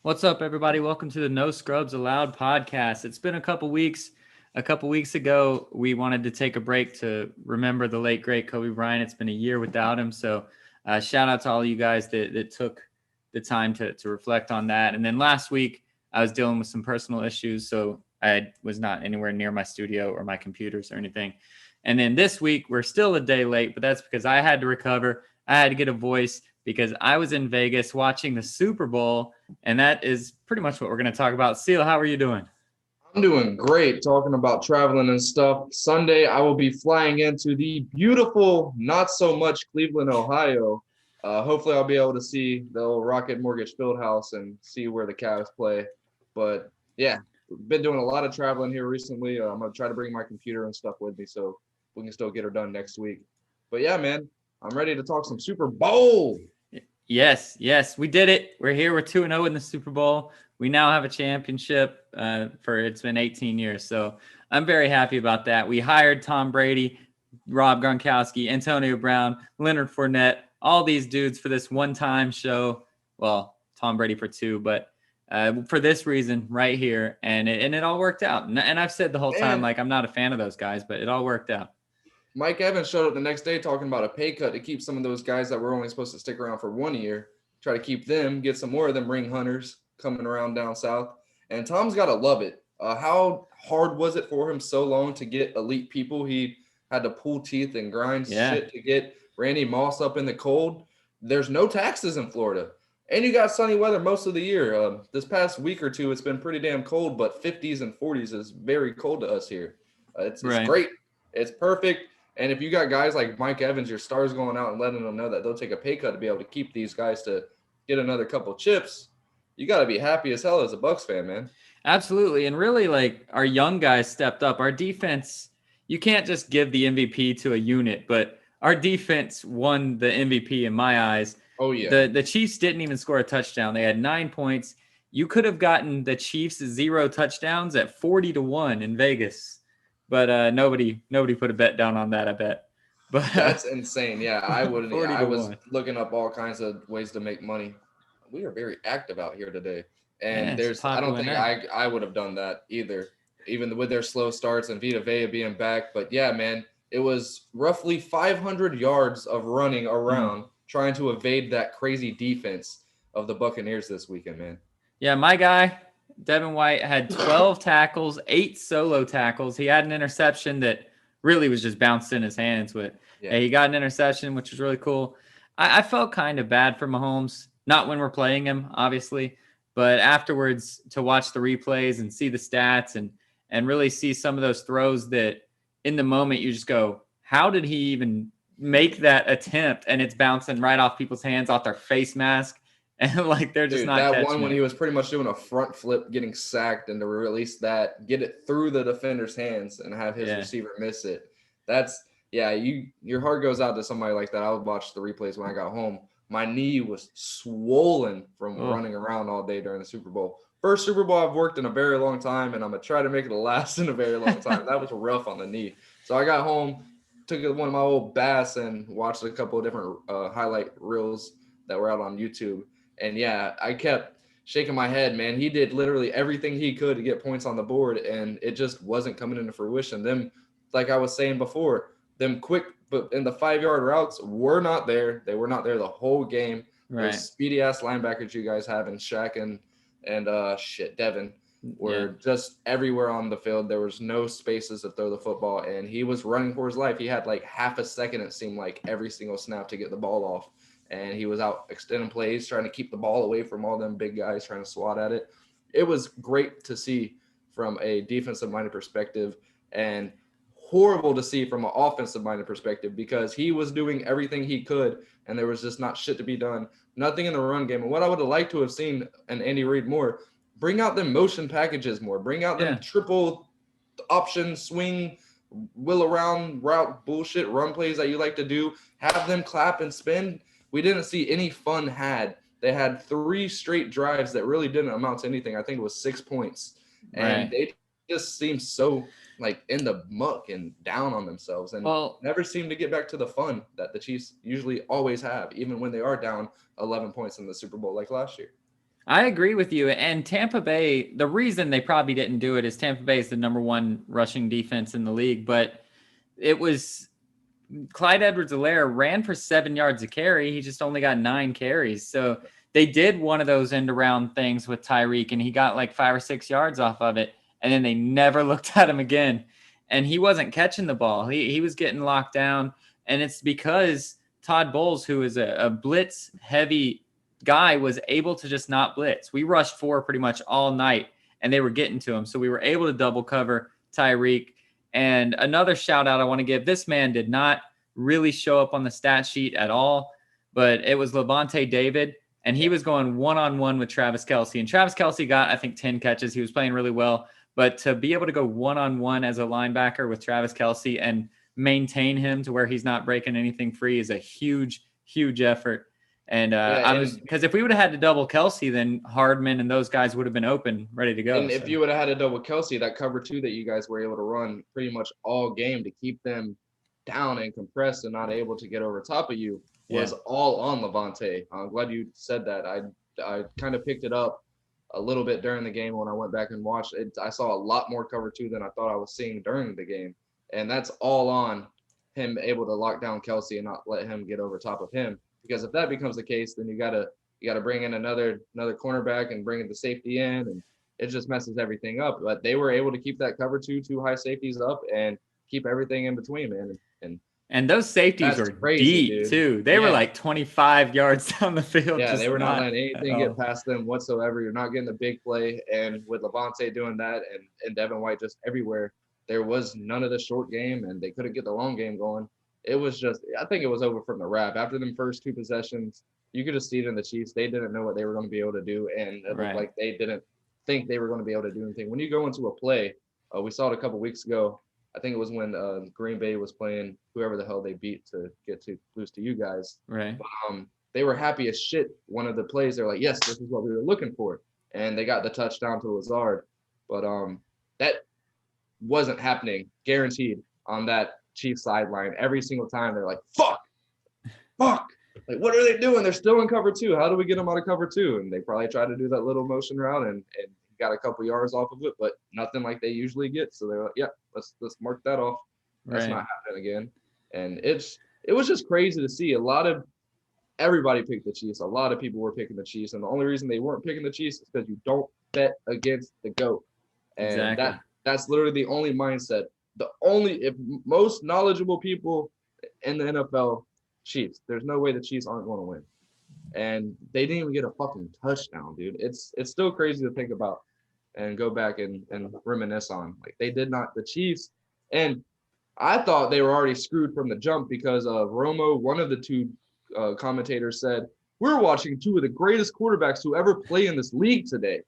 What's up, everybody? Welcome to the No Scrubs Allowed podcast. It's been a couple weeks. A couple weeks ago, we wanted to take a break to remember the late, great Kobe Bryant. It's been a year without him. So, shout out to all you guys that took the time to reflect on that. And then last week, I was dealing with some personal issues. So, I was not anywhere near my studio or my computers or anything. And then this week, we're still a day late, but that's because I had to recover. I had to get a voice because I was in Vegas watching the Super Bowl, and that is pretty much what we're going to talk about. Seal, how are you doing? I'm doing great talking about traveling and stuff. Sunday, I will be flying into the beautiful, not so much Cleveland, Ohio. Hopefully, I'll be able to see the old Rocket Mortgage Fieldhouse and see where the Cavs play. But yeah, been doing a lot of traveling here recently. I'm going to try to bring my computer and stuff with me so we can still get her done next week. But yeah, man, I'm ready to talk some Super Bowl. Yes, we did it. We're here. We're 2-0 in the Super Bowl. We now have a championship for it's been 18 years. So I'm very happy about that. We hired Tom Brady, Rob Gronkowski, Antonio Brown, Leonard Fournette, all these dudes for this one-time show. Well, Tom Brady for two, but for this reason right here. And it all worked out. And I've said the whole time, And like, I'm not a fan of those guys, but it all worked out. Mike Evans showed up the next day talking about a pay cut to keep some of those guys that were only supposed to stick around for 1 year, try to keep them, get some more of them ring hunters coming around down south. And Tom's got to love it. How hard was it for him so long to get elite people? He had to pull teeth and grind Yeah. shit to get Randy Moss up in the cold. There's no taxes in Florida. And you got sunny weather most of the year. This past week or two, it's been pretty damn cold, but 50s and 40s is very cold to us here. It's Right. great. It's perfect. And if you got guys like Mike Evans, your stars going out and letting them know that they'll take a pay cut to be able to keep these guys to get another couple chips, you got to be happy as hell as a Bucks fan, man. Absolutely. And really, like, our young guys stepped up. Our defense, you can't just give the MVP to a unit, but our defense won the MVP in my eyes. Oh yeah, The Chiefs didn't even score a touchdown. They had 9 points. You could have gotten the Chiefs 0 touchdowns at 40-1 in Vegas. But nobody put a bet down on that, I bet. But that's insane. Yeah, I wouldn't. Yeah, 40 I to was 1. looking up all kinds of ways to make money. We are very active out here today, Yeah, and it's a there's I don't popular think night. I would have done that either, even with their slow starts and Vita Vea being back. But yeah, man, it was roughly 500 yards of running Mm. around trying to evade that crazy defense of the Buccaneers this weekend, man. Yeah, my guy, Devin White, had 12 tackles, 8 solo tackles. He had an interception that really was just bounced in his hands with. Yeah. And he got an interception, which was really cool. I felt kind of bad for Mahomes, not when we're playing him, obviously, but afterwards to watch the replays and see the stats and really see some of those throws that in the moment you just go, how did he even make that attempt? And it's bouncing right off people's hands, off their face mask, and like they're just Dude, not that one catching when it. he was pretty much doing a front flip, getting sacked, and to release that, get it through the defender's hands and have his Yeah. receiver miss it. That's yeah, your heart goes out to somebody like that. I would watch the replays when I got home. My knee was swollen from Oh, running around all day during the Super Bowl. First Super Bowl I've worked in a very long time, and I'm gonna try to make it the last in a very long time. That was rough on the knee. So I got home, took one of my old baths, and watched a couple of different highlight reels that were out on YouTube. And yeah, I kept shaking my head, man. He did literally everything he could to get points on the board, and it just wasn't coming into fruition. Them, like I was saying before, them quick but in the 5 yard routes were not there. They were not there the whole game. right. Those speedy ass linebackers you guys have in Shaq and Devin Yeah. were just everywhere on the field. There was no spaces to throw the football, and he was running for his life. He had like half a second, it seemed like, every single snap to get the ball off. And he was out extending plays, trying to keep the ball away from all them big guys trying to swat at it. It was great to see from a defensive minded perspective, and horrible to see from an offensive minded perspective because he was doing everything he could and there was just not shit to be done. Nothing in the run game. And what I would have liked to have seen and Andy Reid more, bring out them motion packages more, bring out them Yeah. triple option swing, will around route bullshit run plays that you like to do. Have them clap and spin. We didn't see any fun had. They had 3 straight drives that really didn't amount to anything. I think it was 6 points. And Right. they just seemed so like in the muck and down on themselves and Well, never seem to get back to the fun that the Chiefs usually always have, even when they are down 11 points in the Super Bowl like last year. I agree with you. And Tampa Bay, the reason they probably didn't do it is Tampa Bay is the number one rushing defense in the league, but it was Clyde Edwards-Helaire ran for 7 yards a carry. He just only got 9 carries. So they did one of those end around things with Tyreek, and he got like 5 or 6 yards off of it. And then they never looked at him again. And he wasn't catching the ball. He was getting locked down. And it's because Todd Bowles, who is a blitz heavy guy, was able to just not blitz. We rushed 4 pretty much all night, and they were getting to him. So we were able to double cover Tyreek. And another shout out I want to give, this man did not really show up on the stat sheet at all, but it was Levante David, and he was going one-on-one with Travis Kelce. And Travis Kelce got, I think, 10 catches. He was playing really well. But to be able to go one-on-one as a linebacker with Travis Kelce and maintain him to where he's not breaking anything free is a huge, huge effort. And because if we would have had to double Kelce, then Hardman and those guys would have been open, ready to go. And if you would have had to double Kelce, that cover 2 that you guys were able to run pretty much all game to keep them down and compressed and not able to get over top of you was all on Levante. I'm glad you said that. I kind of picked it up a little bit during the game when I went back and watched it. I saw a lot more cover 2 than I thought I was seeing during the game. And that's all on him able to lock down Kelce and not let him get over top of him. Because if that becomes the case, then you gotta bring in another cornerback and bring the safety in, and it just messes everything up. But they were able to keep that cover 2 high safeties up and keep everything in between, man. And those safeties were crazy, deep dude. Too. They were like 25 yards down the field. Yeah, they were not letting anything get past them whatsoever. You're not getting the big play. And with Levante doing that and Devin White just everywhere, there was none of the short game, and they couldn't get the long game going. It was just, I think it was over from the wrap. After them first 2 possessions, you could just see it in the Chiefs. They didn't know what they were going to be able to do, and it looked like they didn't think they were going to be able to do anything. When you go into a play, we saw it a couple weeks ago. I think it was when Green Bay was playing whoever the hell they beat to get to lose to you guys. Right. But, they were happy as shit. One of the plays, they're like, yes, this is what we were looking for. And they got the touchdown to Lazard. But that wasn't happening, guaranteed, on that Chiefs sideline. Every single time they're like, fuck. Like, what are they doing? They're still in cover 2. How do we get them out of cover 2? And they probably tried to do that little motion route and got a couple yards off of it, but nothing like they usually get. So they're like, yeah, let's mark that off. That's not happening again. And it was just crazy to see. Everybody picked the Chiefs. A lot of people were picking the Chiefs. And the only reason they weren't picking the Chiefs is because you don't bet against the GOAT. And that's literally the only mindset. If most knowledgeable people in the NFL, Chiefs. There's no way the Chiefs aren't going to win. And they didn't even get a fucking touchdown, dude. It's still crazy to think about and go back and reminisce on. Like, they did not, the Chiefs, and I thought they were already screwed from the jump because of Romo. One of the 2 commentators said, we're watching 2 of the greatest quarterbacks to ever play in this league today.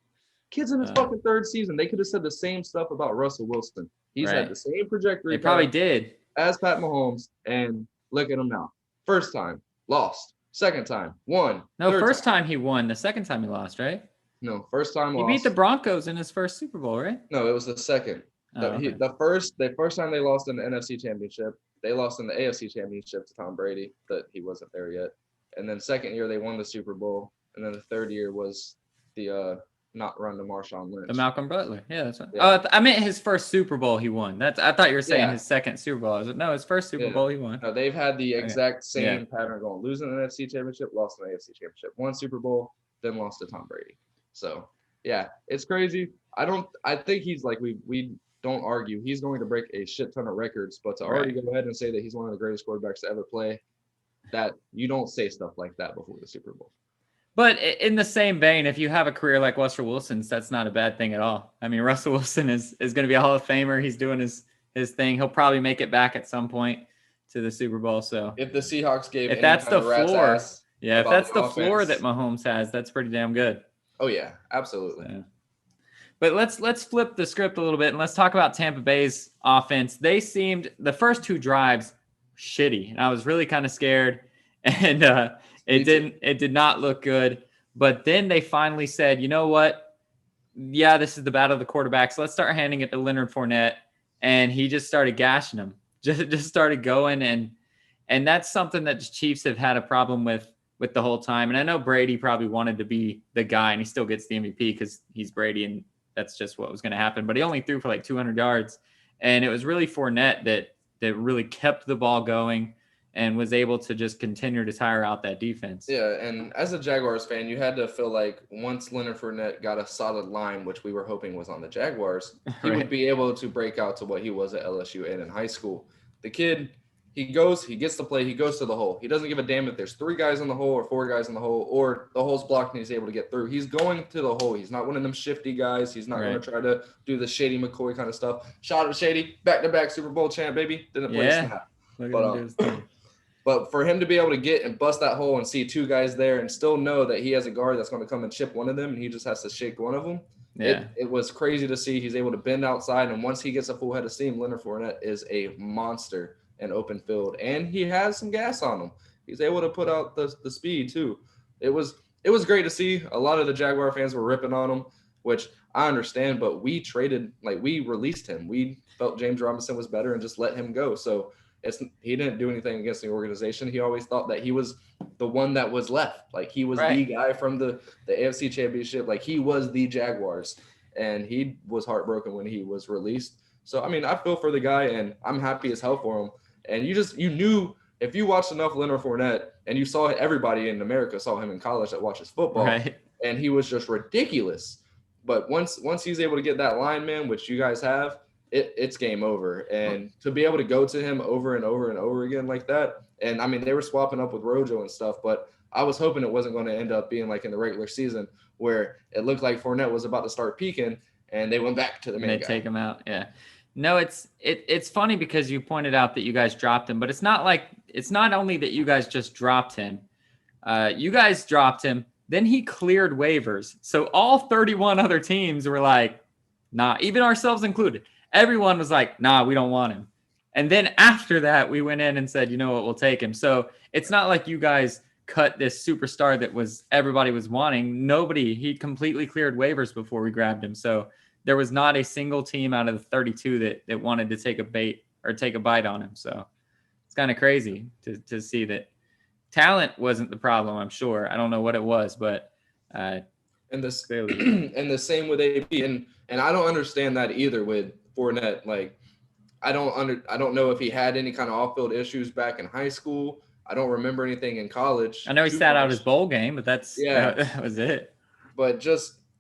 Kid's in his fucking 3rd season. They could have said the same stuff about Russell Wilson. He's had the same trajectory. They probably did. As Pat Mahomes, and look at him now. First time, lost. Second time, won. No, first time he won. The second time he lost, right? No, first time lost. He beat the Broncos in his first Super Bowl, right? No, it was the second. The first time they lost in the NFC Championship, they lost in the AFC Championship to Tom Brady, but he wasn't there yet. And then second year they won the Super Bowl, and then the third year was the not run to Marshawn Lynch. The Malcolm Butler. Yeah, that's right. Yeah. I meant his first Super Bowl he won. I thought you were saying his second Super Bowl. I was like, no, his first Super Bowl he won. No, they've had the exact same pattern going. Losing the NFC Championship, lost in the AFC Championship. Won Super Bowl, then lost to Tom Brady. So, yeah, it's crazy. I think he's like, we don't argue. He's going to break a shit ton of records, but to already go ahead and say that he's one of the greatest quarterbacks to ever play, that you don't say stuff like that before the Super Bowl. But in the same vein, if you have a career like Russell Wilson's, that's not a bad thing at all. I mean, Russell Wilson is going to be a Hall of Famer. He's doing his thing. He'll probably make it back at some point to the Super Bowl. So if the Seahawks gave, if that's the floor, if that's the floor that Mahomes has, that's pretty damn good. Oh yeah, absolutely. So, but let's flip the script a little bit and let's talk about Tampa Bay's offense. They seemed the first 2 drives shitty, and I was really kind of scared. And it did not look good. But then they finally said, you know what? Yeah, this is the battle of the quarterbacks. Let's start handing it to Leonard Fournette. And he just started gashing them. Just started going. And that's something that the Chiefs have had a problem with with the whole time. And I know Brady probably wanted to be the guy, and he still gets the MVP because he's Brady, and that's just what was going to happen. But he only threw for like 200 yards, and it was really Fournette that really kept the ball going and was able to just continue to tire out that defense. Yeah, and as a Jaguars fan, you had to feel like once Leonard Fournette got a solid line, which we were hoping was on the Jaguars, he Right. would be able to break out to what he was at LSU and in high school. The kid, he gets the play, he goes to the hole. He doesn't give a damn if there's 3 guys in the hole or 4 guys in the hole or the hole's blocked and he's able to get through. He's going to the hole. He's not one of them shifty guys. He's not going to try to do the Shady McCoy kind of stuff. Shout out to Shady, back-to-back Super Bowl champ, baby. Didn't play a snap. But for him to be able to get and bust that hole and see 2 guys there and still know that he has a guard that's going to come and chip one of them and he just has to shake one of them, it was crazy to see. He's able to bend outside, and once he gets a full head of steam, Leonard Fournette is a monster in open field, and he has some gas on him. He's able to put out the speed too. It was great to see. A lot of the Jaguar fans were ripping on him, which I understand, but we released him. We felt James Robinson was better and just let him go. So he didn't do anything against the organization. He always thought that he was the one that was left. Like he was the guy from the AFC Championship. Like he was the Jaguars, and he was heartbroken when he was released. So, I mean, I feel for the guy, and I'm happy as hell for him. And you knew if you watched enough Leonard Fournette and you saw everybody in America saw him in college that watches football, and he was just ridiculous. But once he's able to get that line, man, which you guys have, it's game over. And to be able to go to him over and over and over again like that, and I mean, they were swapping up with Rojo and stuff, but I was hoping it wasn't going to end up being like in the regular season where it looked like Fournette was about to start peaking and they went back to the main guy. They take him out, yeah. No, it's funny because you pointed out that you guys dropped him, but it's not only that you guys just dropped him. You guys dropped him, then he cleared waivers. So all 31 other teams were like, nah, even ourselves included. Everyone was like, nah, we don't want him. And then after that, we went in and said, you know what, we'll take him. So it's not like you guys cut this superstar that everybody was wanting. He completely cleared waivers before we grabbed him. So there was not a single team out of the 32 that wanted to take a bite on him. So it's kind of crazy to see that talent wasn't the problem. I'm sure. I don't know what it was, but and the same with AB, and I don't understand that either with Fournette. Like I don't know if he had any kind of off-field issues back in high school. I don't remember anything in college. I know he sat out his bowl game, but that was it. But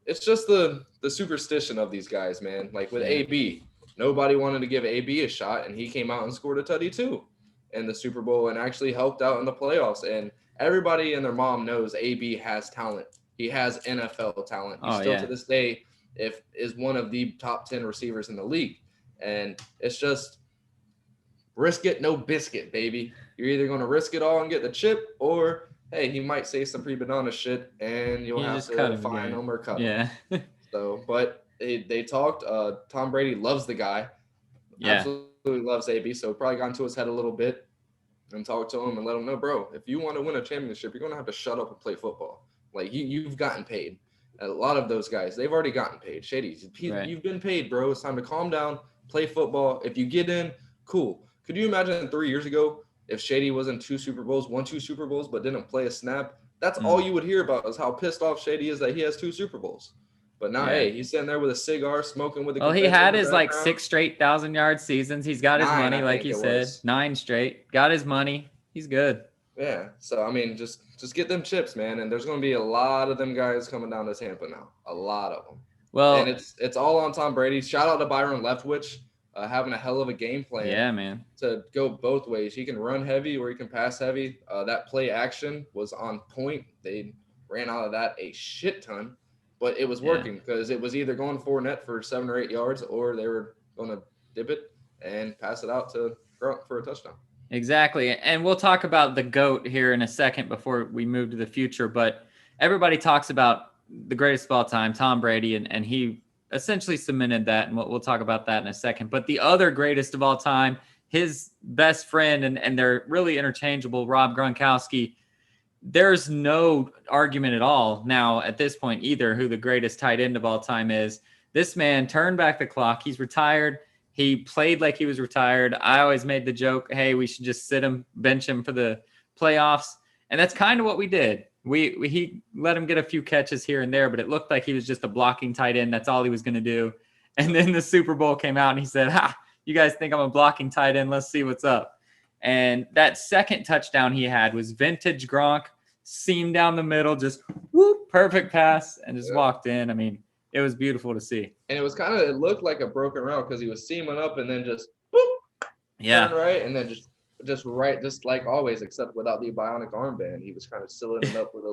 it's just the superstition of these guys, man. Like with AB, nobody wanted to give AB a shot, and he came out and scored a tutty too in the Super Bowl and actually helped out in the playoffs. And everybody and their mom knows AB has talent. He has NFL talent. He still to this day is one of the top 10 receivers in the league. And it's just risk it, no biscuit, baby. You're either going to risk it all and get the chip, or hey, he might say some pre-banana shit and you'll have to fine him or cut him. So, but they talked. Tom Brady loves the guy. Absolutely loves AB. So probably got into his head a little bit and talked to him and let him know, bro, if you want to win a championship, you're going to have to shut up and play football. Like you've gotten paid. A lot of those guys, they've already gotten paid. Shady, you've been paid, bro. It's time to calm down, play football. If you get in, cool. Could you imagine 3 years ago if Shady was in won 2 Super Bowls, but didn't play a snap? That's all you would hear about is how pissed off Shady is that he has 2 Super Bowls. But now, hey, he's sitting there with a cigar, smoking with a. Well, he had his 6 straight 1,000-yard seasons. He's got his money, like you said, 9 straight. Got his money. He's good. Yeah. So I mean, just get them chips, man. And there's going to be a lot of them guys coming down to Tampa now. A lot of them. Well, and it's all on Tom Brady. Shout out to Byron Leftwich. Having a hell of a game plan. Yeah, man. To go both ways. He can run heavy or he can pass heavy. That play action was on point. They ran out of that a shit ton, but it was working because it was either going Fournette for 7 or 8 yards or they were going to dip it and pass it out to Grunt for a touchdown. Exactly. And we'll talk about the GOAT here in a second before we move to the future, but everybody talks about the greatest of all time, Tom Brady, and he essentially cemented that, and we'll talk about that in a second. But the other greatest of all time, his best friend, and they're really interchangeable, Rob Gronkowski, there's no argument at all now at this point either who the greatest tight end of all time is. This man turned back the clock. He's retired. He played like he was retired. I always made the joke, hey, we should just sit him, bench him for the playoffs. And that's kind of what we did. He let him get a few catches here and there, but it looked like he was just a blocking tight end. That's all he was going to do. And then the Super Bowl came out and he said, you guys think I'm a blocking tight end? Let's see what's up. And that second touchdown he had was vintage Gronk, seam down the middle, just whoop, perfect pass, and just walked in. I mean, it was beautiful to see. And it looked like a broken route because he was seaming up and then just boop, turn right, and then just right, just like always, except without the bionic armband. He was kind of sealing it up with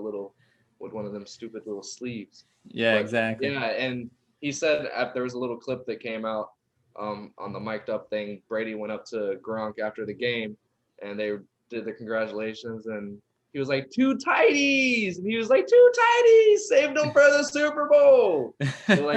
one of them stupid little sleeves. Yeah, exactly. Yeah, and he said there was a little clip that came out on the mic'd up thing. Brady went up to Gronk after the game, and they did the congratulations, and he was like, 2 tighties, and he was like, 2 tighties, saved them for the Super Bowl. So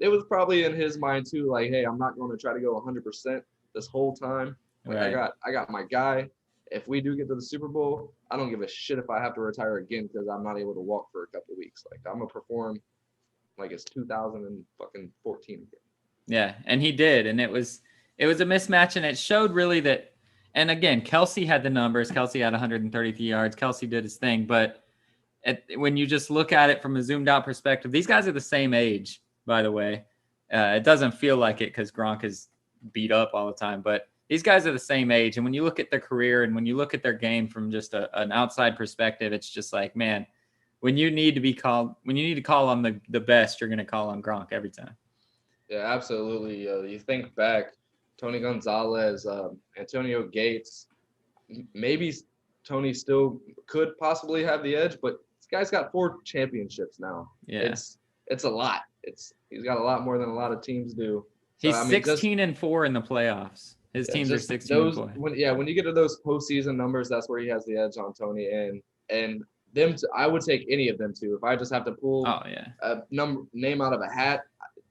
it was probably in his mind too, like, hey, I'm not going to try to go 100% this whole time. Like, right. I got my guy. If we do get to the Super Bowl, I don't give a shit if I have to retire again because I'm not able to walk for a couple of weeks. Like, I'm gonna perform like it's 2014 again. Yeah, and he did, and it was a mismatch, and it showed really that. And again, Kelsey had the numbers. Kelsey had 133 yards. Kelsey did his thing, but when you just look at it from a zoomed out perspective, these guys are the same age, by the way. It doesn't feel like it because Gronk is beat up all the time, but these guys are the same age. And when you look at their career and when you look at their game from just an outside perspective, it's just like, man, when you need to call on the best, you're going to call on Gronk every time. Yeah, absolutely. You think back, Tony Gonzalez, Antonio Gates, maybe Tony still could possibly have the edge, but this guy's got 4 championships now. Yeah. It's a lot. He's got a lot more than a lot of teams do. So, he's 16-4 in the playoffs. His teams are 16-4. When you get to those postseason numbers, that's where he has the edge on Tony. And them, I would take any of them too. If I just have to pull a name out of a hat,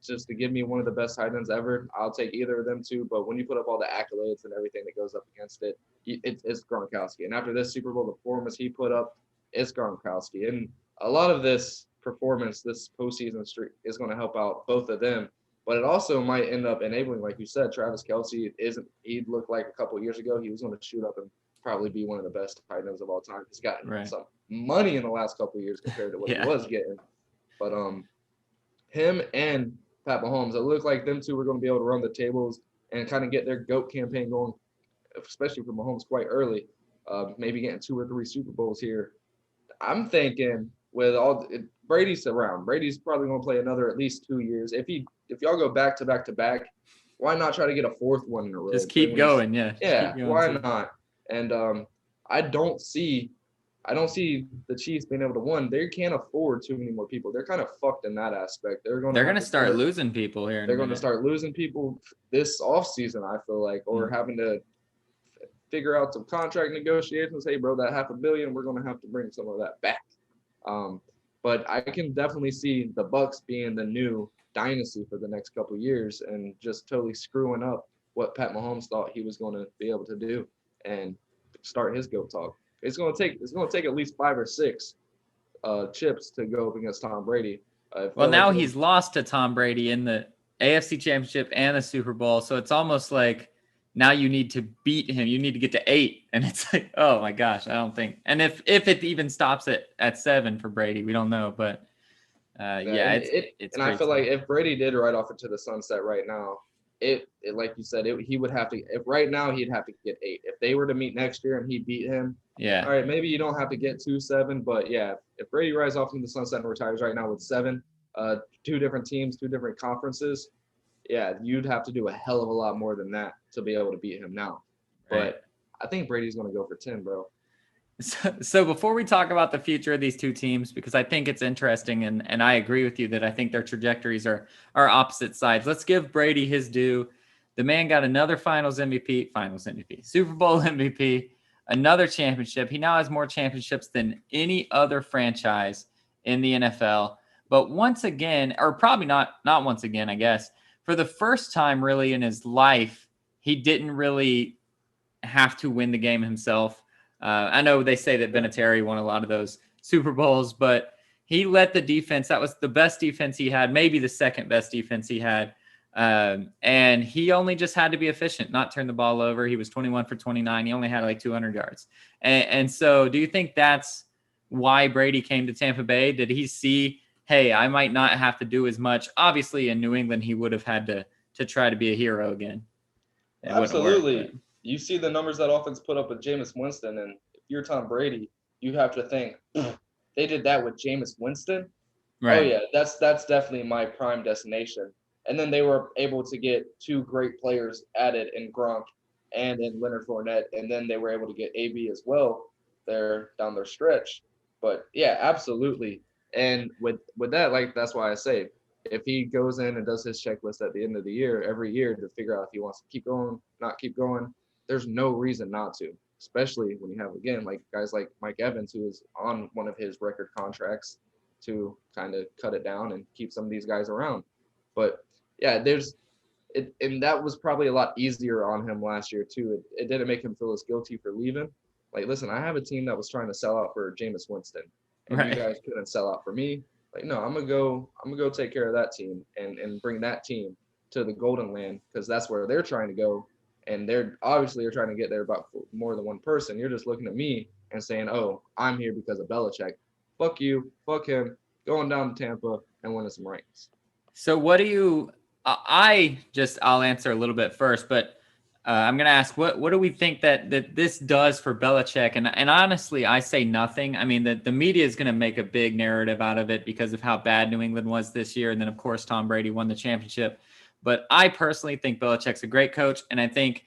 just to give me one of the best tight ends ever, I'll take either of them too. But when you put up all the accolades and everything that goes up against it, it's Gronkowski. And after this Super Bowl, the performance he put up, it's Gronkowski. And a lot of this performance, this postseason streak, is going to help out both of them. But it also might end up enabling, like you said, Travis Kelce he looked like a couple of years ago, he was going to shoot up and probably be one of the best tight ends of all time. He's gotten some money in the last couple of years compared to what he was getting. But him and Pat Mahomes, it looked like them two were going to be able to run the tables and kind of get their GOAT campaign going, especially for Mahomes quite early, maybe getting 2 or 3 Super Bowls here. I'm thinking with Brady's around, Brady's probably going to play another at least 2 years. If y'all go back to back to back, why not try to get a 4th one in a row? Just keep going, why not? And I don't see the Chiefs being able to win. They can't afford too many more people. They're kind of fucked in that aspect. They're going to start losing people here. They're going to start losing people this offseason, I feel like, or having to figure out some contract negotiations. Hey, bro, that $500 million, we're going to have to bring some of that back. But I can definitely see the Bucs being the new dynasty for the next couple of years and just totally screwing up what Pat Mahomes thought he was going to be able to do and start his GOAT talk. It's going to take at least 5 or 6 chips to go up against Tom Brady. Well, now he's lost to Tom Brady in the AFC Championship and the Super Bowl, so it's almost like now you need to beat him. You need to get to 8, and it's like, oh my gosh, I don't think. And if it even stops at 7 for Brady, we don't know. But it's. And I feel like if Brady did ride off into the sunset right now, it like you said, he would have to. If right now he'd have to get 8. If they were to meet next year and he beat him, all right, maybe you don't have to get 2-7, but yeah, if Brady rides off into the sunset and retires right now with 7, 2 different teams, 2 different conferences, yeah, you'd have to do a hell of a lot more than that to be able to beat him now. Right. But I think Brady's going to go for 10, bro. So before we talk about the future of these 2 teams, because I think it's interesting, and I agree with you that I think their trajectories are opposite sides. Let's give Brady his due. The man got another Finals MVP, Super Bowl MVP, another championship. He now has more championships than any other franchise in the NFL. But once again, or probably not once again, I guess, for the first time really in his life, he didn't really have to win the game himself. I know they say that Vinatieri won a lot of those Super Bowls, but he let the defense, that was the best defense he had, maybe the second best defense he had, And he only just had to be efficient, not turn the ball over. He was 21 for 29. He only had like 200 yards. And so do you think that's why Brady came to Tampa Bay? Did he see, hey, I might not have to do as much? Obviously, in New England, he would have had to try to be a hero again. It wouldn't work. But. Absolutely. You see the numbers that offense put up with Jameis Winston, and if you're Tom Brady, you have to think, they did that with Jameis Winston? Right. Oh, yeah, that's definitely my prime destination. And then they were able to get two great players added in Gronk and in Leonard Fournette, and then they were able to get AB as well there down their stretch. But, yeah, absolutely. And with that, like, that's why I say, if he goes in and does his checklist at the end of the year, every year to figure out if he wants to keep going, not keep going, there's no reason not to, especially when you have, again, like guys like Mike Evans, who is on one of his record contracts to kind of cut it down and keep some of these guys around. But yeah, and that was probably a lot easier on him last year too. It didn't make him feel as guilty for leaving. Like, listen, I have a team that was trying to sell out for Jameis Winston, and Right. you guys couldn't sell out for me. Like, no, I'm gonna go take care of that team and bring that team to the Golden Land, because that's where they're trying to go, and they're trying to get there about more than one person. You're just looking at me and saying, oh, I'm here because of Belichick. Fuck you, fuck him, going down to Tampa and winning some rings. So what do you? I'll answer a little bit first, but I'm going to ask what do we think that this does for Belichick? And honestly, I say nothing. I mean, the media is going to make a big narrative out of it because of how bad New England was this year, and then of course Tom Brady won the championship. But I personally think Belichick's a great coach, and I think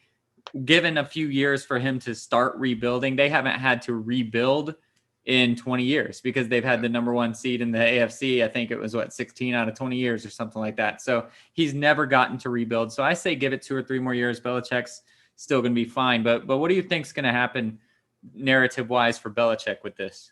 given a few years for him to start rebuilding, they haven't had to rebuild in 20 years because they've had the number one seed in the AFC. I think it was 16 out of 20 years or something like that. So he's never gotten to rebuild. So I say give it 2 or 3 more years. Belichick's still going to be fine. But what do you think is going to happen narrative wise for Belichick with this?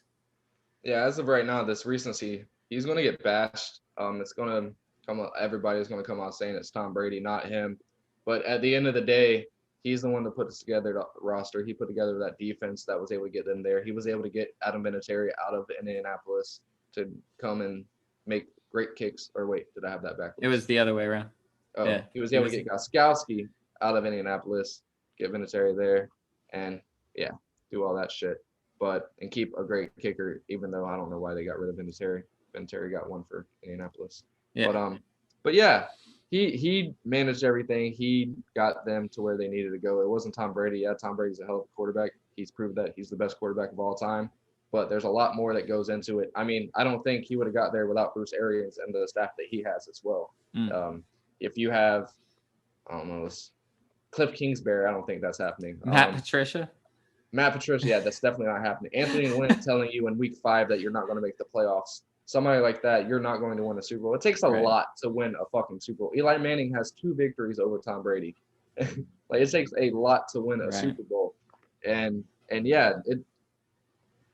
Yeah, as of right now, this recency, he's going to get bashed. It's going to come. Everybody's going to come out saying it's Tom Brady, not him. But at the end of the day, he's the one that put together the roster. He put together that defense that was able to get them there. He was able to get Adam Vinatieri out of Indianapolis to come and make great kicks. Or wait, did I have that backwards? It was the other way around. Oh, yeah. He was able to get Gostkowski out of Indianapolis, get Vinatieri there, and yeah, do all that shit. And keep a great kicker, even though I don't know why they got rid of Vinatieri. Vinatieri got one for Indianapolis. Yeah. But yeah. He managed everything. He got them to where they needed to go. It wasn't Tom Brady. Yeah, Tom Brady's a hell of a quarterback. He's proved that he's the best quarterback of all time. But there's a lot more that goes into it. I mean, I don't think he would have got there without Bruce Arians and the staff that he has as well. If you have, I don't know, Cliff Kingsbury, I don't think that's happening. Matt Patricia, yeah, that's definitely not happening. Anthony Lynn telling you in week 5 that you're not going to make the playoffs. Somebody like that, you're not going to win a Super Bowl. It takes a lot to win a fucking Super Bowl. Eli Manning has 2 victories over Tom Brady. Like, it takes a lot to win a Super Bowl. And yeah,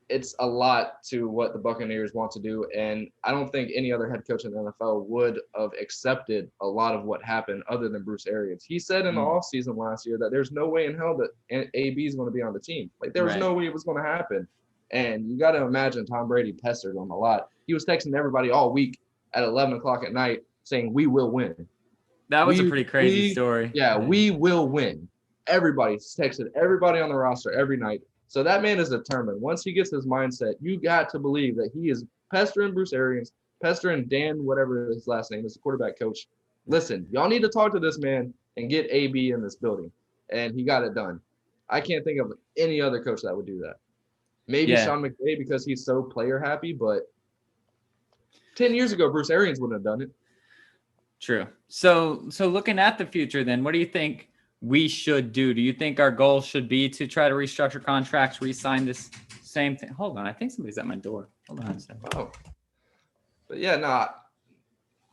it's a lot to what the Buccaneers want to do. And I don't think any other head coach in the NFL would have accepted a lot of what happened other than Bruce Arians. He said in the offseason last year that there's no way in hell that AB is going to be on the team. Like, there was no way it was going to happen. And you got to imagine Tom Brady pestered him a lot. He was texting everybody all week at 11 o'clock at night saying, we will win. That was a pretty crazy story. Yeah, we will win. Everybody texted everybody on the roster every night. So that man is determined. Once he gets his mindset, you got to believe that he is pestering Bruce Arians, pestering Dan, whatever his last name is, the quarterback coach. Listen, y'all need to talk to this man and get AB in this building. And he got it done. I can't think of any other coach that would do that. Maybe Sean McVay because he's so player happy, but 10 years ago, Bruce Arians wouldn't have done it. True. So looking at the future, then, what do you think we should do? Do you think our goal should be to try to restructure contracts, re-sign this same thing? Hold on. I think somebody's at my door. Hold on a second. Oh. But yeah, no,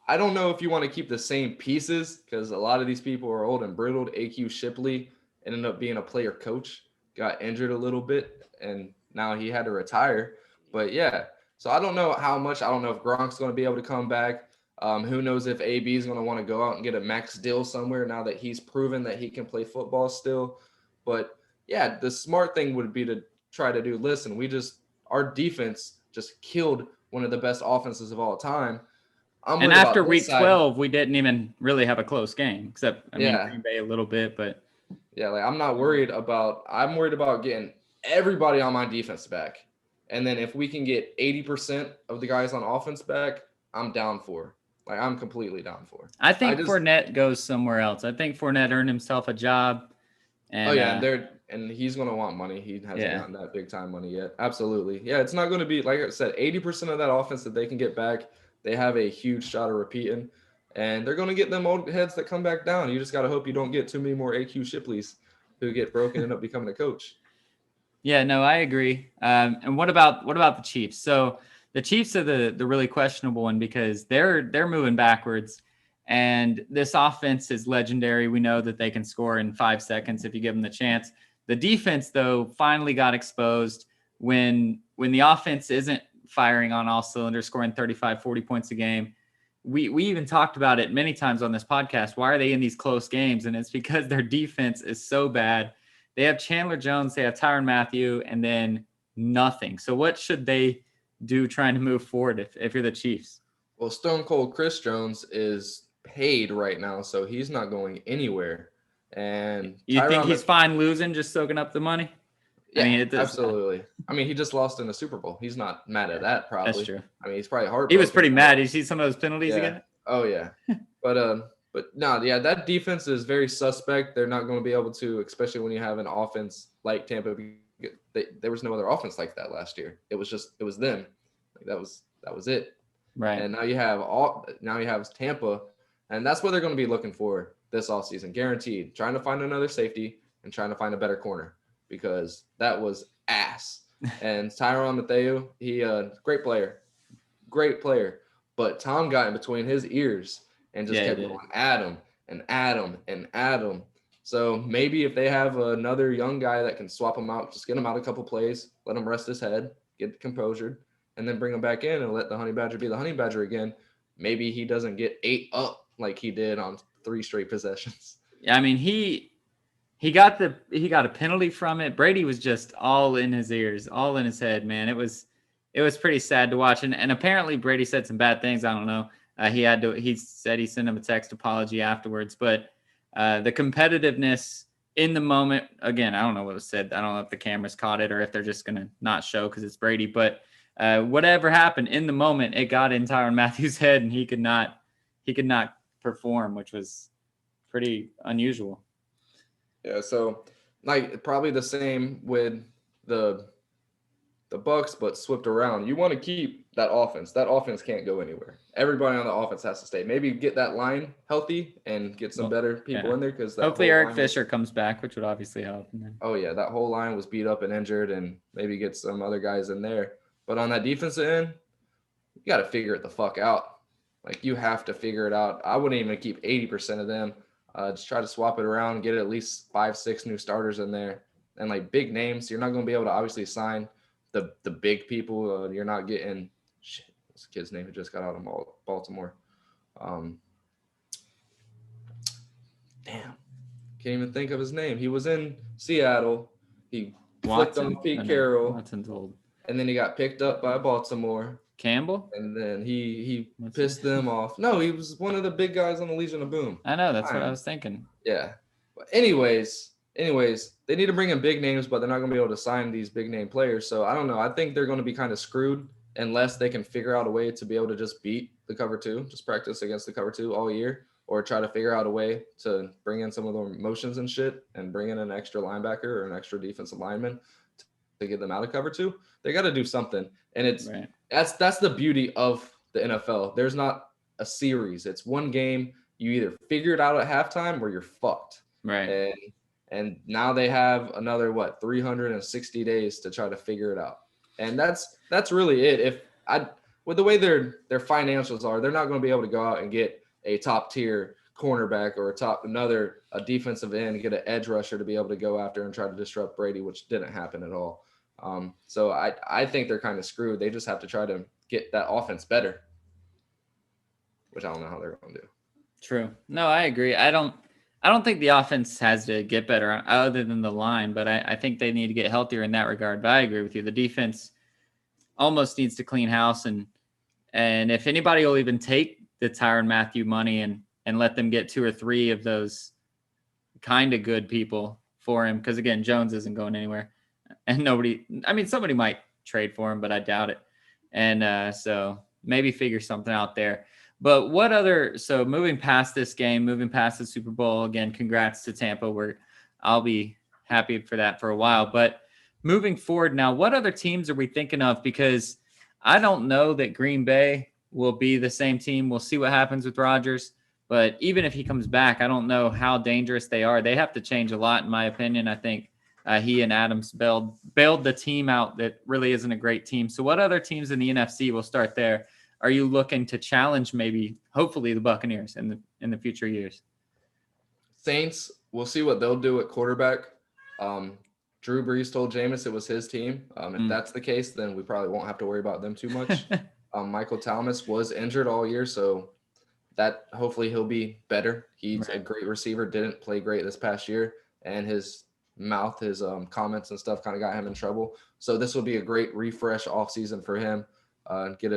I don't know if you want to keep the same pieces because a lot of these people are old and brittled. AQ Shipley ended up being a player coach, got injured a little bit, and now he had to retire. But yeah, so I don't know how much. I don't know if Gronk's going to be able to come back. Who knows if AB is going to want to go out and get a max deal somewhere now that he's proven that he can play football still. But yeah, the smart thing would be to try to do, listen, our defense just killed one of the best offenses of all time. I'm And worried after about this week side. 12, we didn't even really have a close game, except Yeah. Green Bay a little bit, but Yeah, like I'm worried about getting everybody on my defense back. And then if we can get 80% of the guys on offense back, I'm down for. Like I'm completely down for. I think Fournette goes somewhere else. I think Fournette earned himself a job. And, oh yeah, and he's gonna want money. He hasn't gotten that big time money yet. Absolutely. Yeah, it's not gonna be like I said, 80% of that offense that they can get back, they have a huge shot of repeating. And they're gonna get them old heads that come back down. You just gotta hope you don't get too many more AQ Shipleys who get broken and end up becoming a coach. Yeah, no, I agree. And what about the Chiefs? So the Chiefs are the really questionable one because they're moving backwards, and this offense is legendary. We know that they can score in 5 seconds if you give them the chance. The defense, though, finally got exposed when the offense isn't firing on all cylinders, scoring 35, 40 points a game. We even talked about it many times on this podcast. Why are they in these close games? And it's because their defense is so bad. They have Chandler Jones, they have Tyrann Mathieu, and then nothing. So what should they do trying to move forward if you're the Chiefs? Well, Stone Cold Chris Jones is paid right now, so he's not going anywhere. And you think he's fine losing, just soaking up the money? Yeah, absolutely. I mean, he just lost in the Super Bowl. He's not mad at that, probably. That's true. I mean, he's probably heartbroken. He was pretty mad. Did you see some of those penalties again? Oh yeah. But no, yeah, that defense is very suspect. They're not going to be able to, especially when you have an offense like Tampa. There was no other offense like that last year. It was them. Like that was it. Right. And now you have Tampa, and that's what they're going to be looking for this offseason, guaranteed. Trying to find another safety and trying to find a better corner because that was ass. And Tyrann Mathieu, he great player, but Tom got in between his ears and just kept going at him. So maybe if they have another young guy that can swap him out, just get him out a couple plays, let him rest his head, get composure, and then bring him back in and let the Honey Badger be the Honey Badger again. Maybe he doesn't get 8 up like he did on 3 straight possessions. Yeah, I mean he got a penalty from it. Brady was just all in his ears, all in his head, man. It was pretty sad to watch. And apparently Brady said some bad things. I don't know. He said he sent him a text apology afterwards, but the competitiveness in the moment, again, I don't know what was said. I don't know if the cameras caught it or if they're just going to not show because it's Brady, but whatever happened in the moment, it got in Tyrann Mathieu's head and he could not perform, which was pretty unusual. Yeah. So like probably the same with the Bucks, but swept around. You want to keep that offense. That offense can't go anywhere. Everybody on the offense has to stay. Maybe get that line healthy and get some better people in there because hopefully Eric Fisher comes back, which would obviously help. Oh yeah, that whole line was beat up and injured, and maybe get some other guys in there. But on that defensive end, you got to figure it the fuck out. Like you have to figure it out. I wouldn't even keep 80% of them. Just try to swap it around, get at least 5-6 new starters in there, and like big names. You're not going to be able to obviously sign the big people. You're not getting this kid's name who just got out of Baltimore. Damn, can't even think of his name. He was in Seattle. He flicked on Pete Carroll. Watson's old. And then he got picked up by Baltimore. Campbell? And then he pissed them off. No, he was one of the big guys on the Legion of Boom. I know, that's what I was thinking. Yeah. But anyways, they need to bring in big names, but they're not going to be able to sign these big name players. So I don't know. I think they're going to be kind of screwed unless they can figure out a way to be able to just beat the cover 2, just practice against the cover 2 all year, or try to figure out a way to bring in some of the motions and shit and bring in an extra linebacker or an extra defensive lineman to get them out of cover 2. They got to do something. And that's the beauty of the NFL. There's not a series. It's one game. You either figure it out at halftime or you're fucked. Right. And now they have another 360 days to try to figure it out. And that's really it. With the way their financials are, they're not going to be able to go out and get a top tier cornerback or a defensive end and get an edge rusher to be able to go after and try to disrupt Brady, which didn't happen at all. So I think they're kind of screwed. They just have to try to get that offense better, which I don't know how they're going to do. True. No, I agree. I don't think the offense has to get better other than the line, but I think they need to get healthier in that regard. But I agree with you. The defense almost needs to clean house. And if anybody will even take the Tyrann Mathieu money and let them get 2 or 3 of those kind of good people for him. Because again, Jones isn't going anywhere, and somebody might trade for him, but I doubt it. And so maybe figure something out there. But so moving past this game, moving past the Super Bowl, again, congrats to Tampa. I'll be happy for that for a while. But moving forward now, what other teams are we thinking of? Because I don't know that Green Bay will be the same team. We'll see what happens with Rodgers. But even if he comes back, I don't know how dangerous they are. They have to change a lot, in my opinion. I think he and Adams bailed the team out that really isn't a great team. So what other teams in the NFC, will start there, are you looking to challenge hopefully the Buccaneers in the future years? Saints, we'll see what they'll do at quarterback. Drew Brees told Jameis it was his team. If that's the case, then we probably won't have to worry about them too much. Michael Thomas was injured all year, so that hopefully he'll be better. He's a great receiver, didn't play great this past year, and his comments and stuff kind of got him in trouble. So this will be a great refresh offseason for him. Get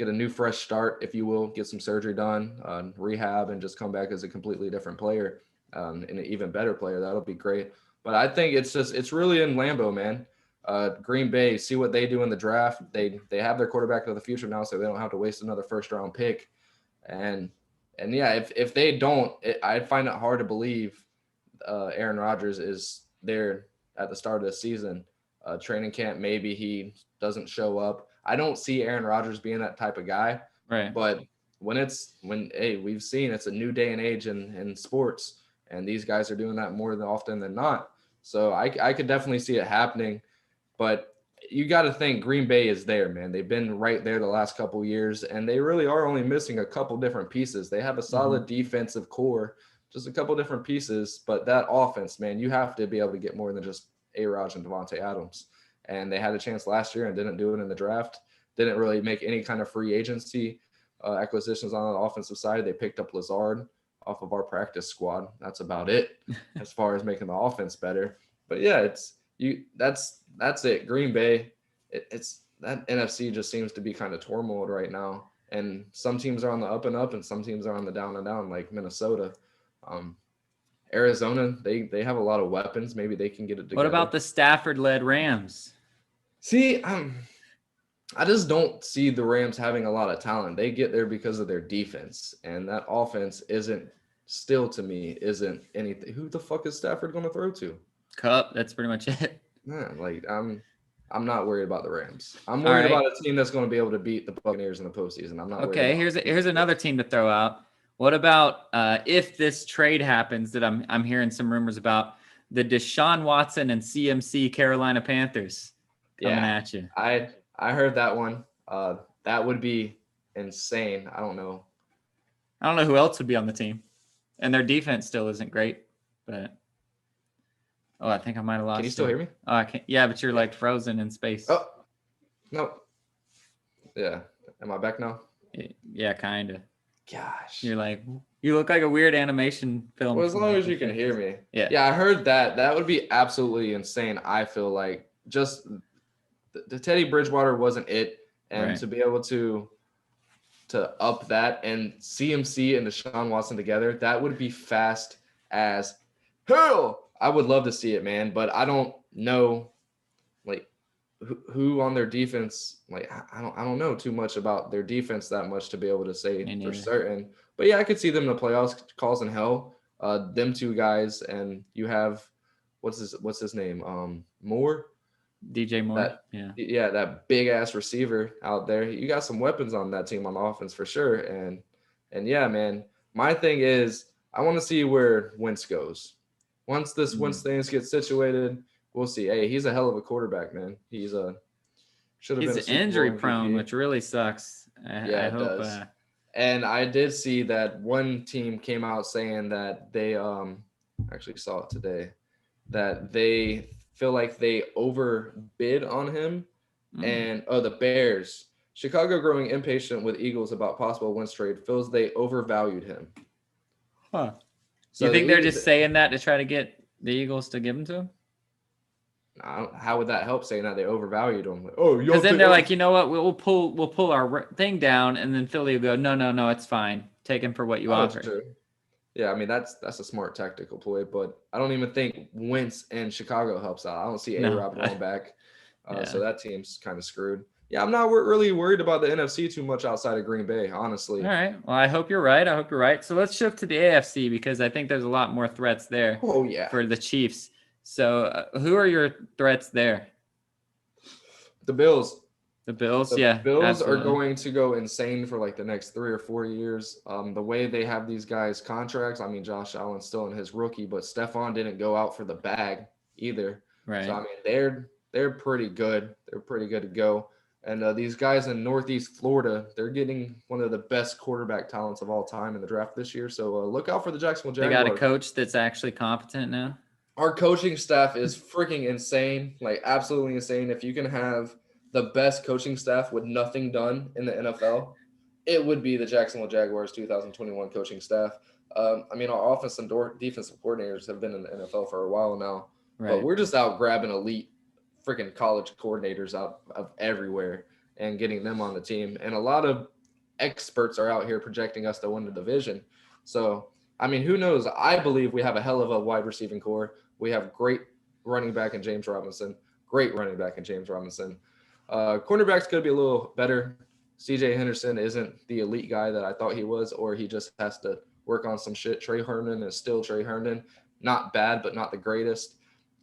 a new fresh start, if you will, get some surgery done, rehab, and just come back as a completely different player, and an even better player. That'll be great. But I think it's really in Lambeau, man. Green Bay, see what they do in the draft. They have their quarterback of the future now, so they don't have to waste another first-round pick. And yeah, if they don't, I'd find it hard to believe Aaron Rodgers is there at the start of the season. Training camp, maybe he doesn't show up. I don't see Aaron Rodgers being that type of guy. Right. But we've seen it's a new day and age in sports, and these guys are doing that more often than not. So I could definitely see it happening. But you got to think Green Bay is there, man. They've been right there the last couple of years, and they really are only missing a couple different pieces. They have a solid defensive core, just a couple different pieces. But that offense, man, you have to be able to get more than just A-Rod and Devontae Adams. And they had a chance last year and didn't do it in the draft. Didn't really make any kind of free agency acquisitions on the offensive side. They picked up Lazard off of our practice squad. That's about it as far as making the offense better. But yeah, that's it. Green Bay, it's that NFC just seems to be kind of turmoil right now. And some teams are on the up and up, and some teams are on the down and down, like Minnesota. Arizona, they have a lot of weapons. Maybe they can get it together. What about the Stafford-led Rams? See, I just don't see the Rams having a lot of talent. They get there because of their defense, and that offense isn't anything. Who the fuck is Stafford going to throw to? Cup. That's pretty much it. Yeah, I'm not worried about the Rams. I'm worried about a team that's going to be able to beat the Buccaneers in the postseason. I'm not. Okay, here's another team to throw out. What about if this trade happens that I'm hearing some rumors about, the Deshaun Watson and CMC Carolina Panthers coming at you? I heard that one. That would be insane. I don't know who else would be on the team, and their defense still isn't great. But I think I might have lost. Can you still hear me? Oh, I can't. Yeah, but you're like frozen in space. Oh, no. Yeah. Am I back now? Yeah, kind of. Gosh. You look like a weird animation film. Well, as long as you can hear me. Yeah. Yeah, I heard that. That would be absolutely insane. I feel like just the Teddy Bridgewater wasn't it. And to be able to up that and CMC and Deshaun Watson together, that would be fast as hell. I would love to see it, man. But I don't know, like, who on their defense. Like, I don't know too much about their defense that much to be able to say for certain. But yeah, I could see them in the playoffs causing hell. Them two guys, and you have what's his name? Moore. DJ Moore. That big ass receiver out there. You got some weapons on that team on offense for sure. And yeah, man. My thing is, I want to see where Wentz goes. Once things get situated, we'll see. Hey, he's a hell of a quarterback, man. He's injury prone, which really sucks. I hope. Does. And I did see that one team came out saying that they actually saw it today, that they feel like they overbid on him. And the Bears. Chicago growing impatient with Eagles about possible Wentz trade, feels they overvalued him. Huh. So you think they're just saying that to try to get the Eagles to give him to him? How would that help saying that they overvalued him? Like, oh, Because then they're like, you know what, we'll pull our thing down, and then Philly will go, no, it's fine. Take him for what you that's offer. true. Yeah, I mean that's a smart tactical play, but I don't even think Wentz in Chicago helps out. I don't see No. A-Rob going back, Yeah. so that team's kind of screwed. Yeah, I'm not really worried about the NFC too much outside of Green Bay, honestly. All right. Well, I hope you're right. So let's shift to the AFC because I think there's a lot more threats there Oh yeah, for the Chiefs. So who are your threats there? the Bills. The Bills, The yeah, Bills absolutely. are going to go insane for like the next 3 or 4 years. The way they have these guys contracts, I mean, Josh Allen's still in his rookie, but Stephon didn't go out for the bag either. Right. So I mean, they're pretty good. They're pretty good to go. And these guys in Northeast Florida, they're getting one of the best quarterback talents of all time in the draft this year. So look out for the Jacksonville They Jaguars. got a coach that's actually competent now. Our coaching staff is freaking insane, like absolutely insane. If you can have the best coaching staff with nothing done in the NFL, it would be the Jacksonville Jaguars 2021 coaching staff. I mean, our offensive and defensive coordinators have been in the NFL for a while now, but we're just out grabbing elite freaking college coordinators out of everywhere and getting them on the team. And a lot of experts are out here projecting us to win the division. So, I mean, who knows? I believe we have a hell of a wide receiving core. We have great running back in James Robinson. Cornerbacks could be a little better. CJ Henderson isn't the elite guy that I thought he was, or he just has to work on some shit. Trey Herndon is still Trey Herndon. Not bad, but not the greatest.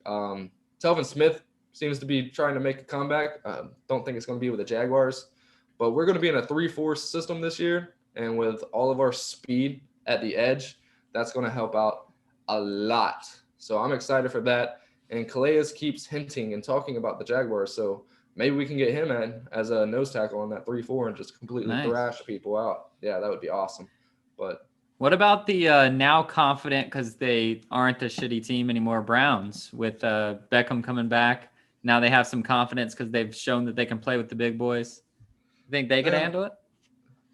Telvin Smith seems to be trying to make a comeback. Don't think it's going to be with the Jaguars, but we're going to be in a 3-4 system this year. And with all of our speed at the edge, that's going to help out a lot. So I'm excited for that. And Calais keeps hinting and talking about the Jaguars. So maybe we can get him in as a nose tackle on that 3-4 and just completely thrash people out. Yeah, that would be awesome. But what about the now confident, because they aren't a shitty team anymore, Browns, with Beckham coming back? Now they have some confidence because they've shown that they can play with the big boys. You think they could handle it?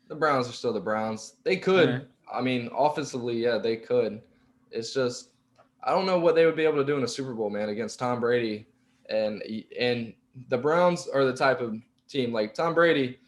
The Browns are still the Browns. They could. Right. I mean, offensively, yeah, they could. It's just I don't know what they would be able to do in a Super Bowl, man, against Tom Brady. And the Browns are the type of team like Tom Brady,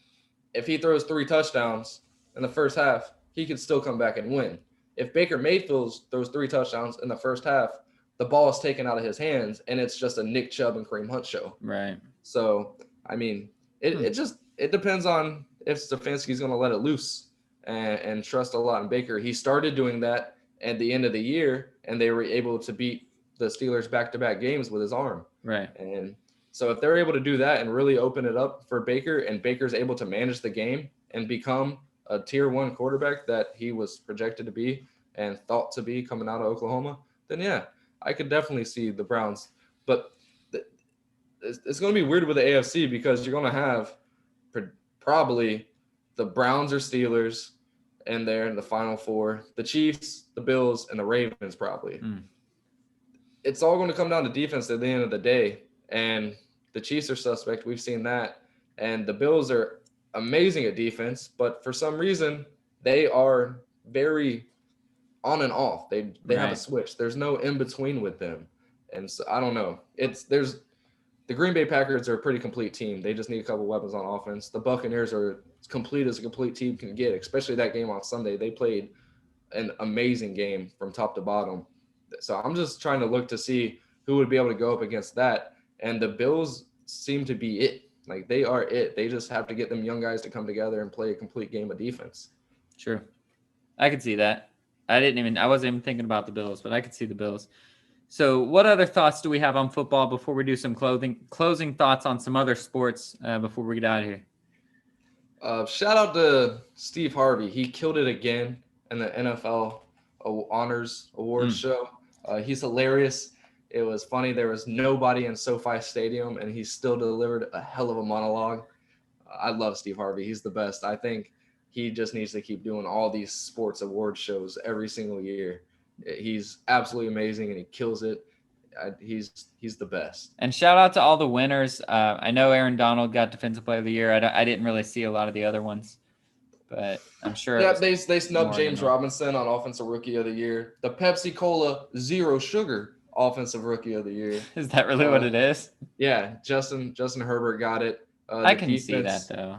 if he throws 3 touchdowns in the first half, he could still come back and win. If Baker Mayfield throws 3 touchdowns in the first half, the ball is taken out of his hands, and it's just a Nick Chubb and Kareem Hunt show. Right. So, I mean, it depends on if Stefanski's going to let it loose and trust a lot in Baker. He started doing that at the end of the year, and they were able to beat the Steelers back-to-back games with his arm. Right. And so if they're able to do that and really open it up for Baker, and Baker's able to manage the game and become a tier 1 quarterback that he was projected to be and thought to be coming out of Oklahoma, then yeah, I could definitely see the Browns. But it's going to be weird with the AFC because you're going to have probably the Browns or Steelers and they're in the Final Four, the Chiefs, the Bills, and the Ravens probably. It's all going to come down to defense at the end of the day. And the Chiefs are suspect. We've seen that. And the Bills are amazing at defense, but for some reason, they are very on and off. They have a switch. There's no in-between with them. And so I don't know. The Green Bay Packers are a pretty complete team. They just need a couple weapons on offense. The Buccaneers are as complete as a complete team can get, especially that game on Sunday. They played an amazing game from top to bottom. So I'm just trying to look to see who would be able to go up against that. And the Bills seem to be it. Like, they are it. They just have to get them young guys to come together and play a complete game of defense. True. I could see that. I wasn't even thinking about the Bills, but I could see the Bills. So what other thoughts do we have on football before we do some closing thoughts on some other sports before we get out of here? Shout out to Steve Harvey. He killed it again in the NFL Honors Awards show. He's hilarious. It was funny. There was nobody in SoFi Stadium, and he still delivered a hell of a monologue. I love Steve Harvey. He's the best. I think he just needs to keep doing all these sports award shows every single year. He's absolutely amazing, and he kills it. He's the best. And shout out to all the winners. I know Aaron Donald got Defensive Player of the Year. I didn't really see a lot of the other ones, but I'm sure. Yeah, they snubbed James Robinson on Offensive Rookie of the Year. The Pepsi Cola Zero Sugar offensive rookie of the year. Is that really what it is? Yeah, Justin Herbert got it. I can see that though.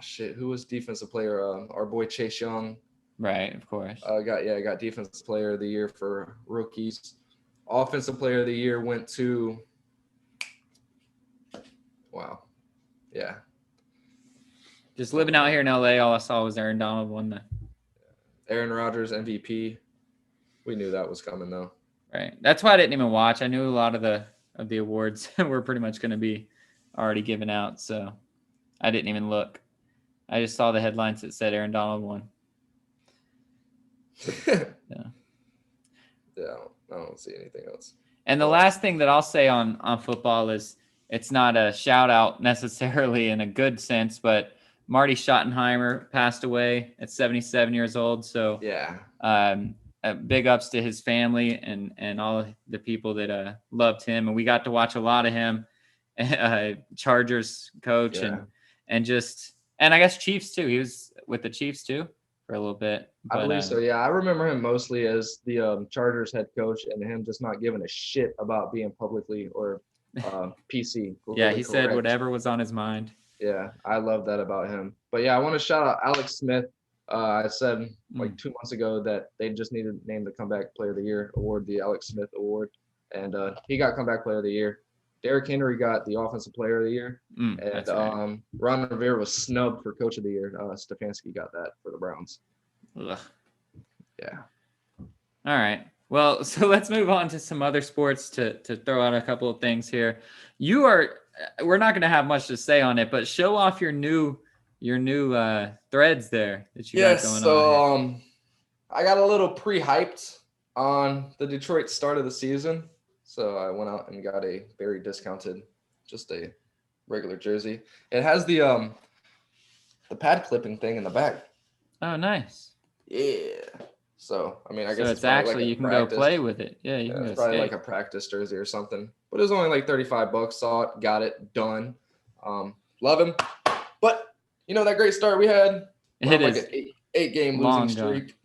Shit, who was defensive player? Our boy Chase Young. Right, of course. Got defensive player of the year for rookies. Offensive player of the year went to. Wow. Yeah. Just living out here in LA, all I saw was Aaron Donald won the. Aaron Rodgers MVP. We knew that was coming though. Right. That's why I didn't even watch. I knew a lot of the awards were pretty much going to be already given out, so I didn't even look. I just saw the headlines that said Aaron Donald won. Yeah. I don't see anything else. And the last thing that I'll say on football is it's not a shout out necessarily in a good sense, but Marty Schottenheimer passed away at 77 years old. So yeah, big ups to his family and all the people that loved him. And we got to watch a lot of him, Chargers coach and I guess Chiefs too. He was with the Chiefs too for a little bit. But, I believe so. Yeah, I remember him mostly as the Chargers head coach and him just not giving a shit about being publicly or PC. Yeah, he said whatever was on his mind. Yeah, I love that about him. But yeah, I want to shout out Alex Smith. I said like 2 months ago that they just needed to name the Comeback Player of the Year award, the Alex Smith Award, and he got Comeback Player of the Year. Derrick Henry got the Offensive Player of the Year, and right. Ron Rivera was snubbed for Coach of the Year. Stefanski got that for the Browns. Ugh. Yeah. All right. Well, so let's move on to some other sports to throw out a couple of things here. We're not going to have much to say on it, but show off your new threads there that you got going on. So I got a little pre-hyped on the Detroit start of the season. So I went out and got a very discounted, just a regular jersey. It has the pad clipping thing in the back. Oh, nice. Yeah. So I mean, I guess it's actually like you can go play with it. Yeah, you can go it's probably skate. Like a practice jersey or something. But it was only like $35. Saw it, got it, done. Love him. But you know that great start we had. It is like an 8-game losing streak,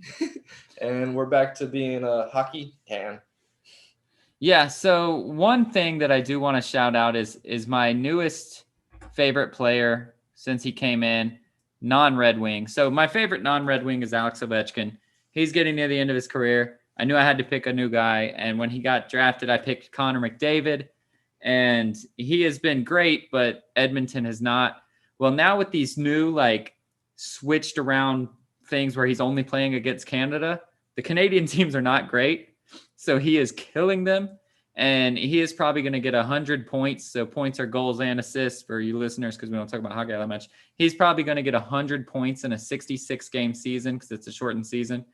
and we're back to being a hockey tan. Yeah. So one thing that I do want to shout out is my newest favorite player since he came in, non-Red Wing. So my favorite non-Red Wing is Alex Ovechkin. He's getting near the end of his career. I knew I had to pick a new guy. And when he got drafted, I picked Connor McDavid. And he has been great, but Edmonton has not. Well, now with these new, switched around things where he's only playing against Canada, the Canadian teams are not great. So he is killing them. And he is probably going to get 100 points. So points are goals and assists for you listeners because we don't talk about hockey that much. He's probably going to get 100 points in a 66-game season because it's a shortened season.